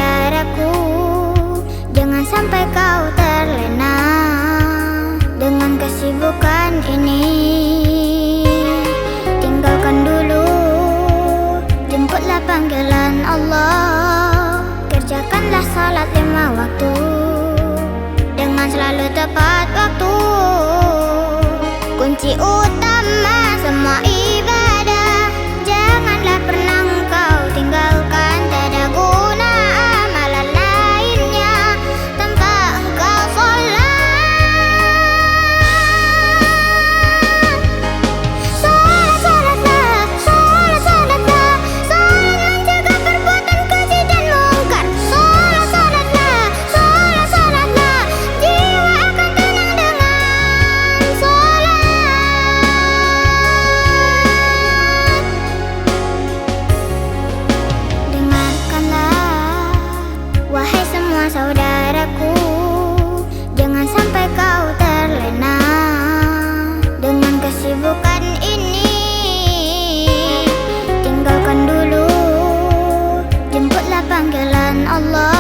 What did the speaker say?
saudaraku, jangan sampai kau terlena dengan kesibukan ini. Tinggalkan dulu, jemputlah panggilan Allah. Kerjakanlah salat 5 waktu dengan selalu tepat waktu. Kunci utama semua ibadah, janganlah pernah engkau tinggalkan. Tiada guna amalan lainnya tanpa engkau sholat. Sholat-sholatlah, sholat-sholatlah, sholat mencegah perbuatan keji dan mungkar. Sholat-sholatlah, sholat-sholatlah, jiwa akan tenang dengan sholat. Dengarkanlah, wahai semua saudaraku, jangan sampai kau terlena dengan kesibukan ini. Tinggalkan dulu, jemputlah panggilan Allah.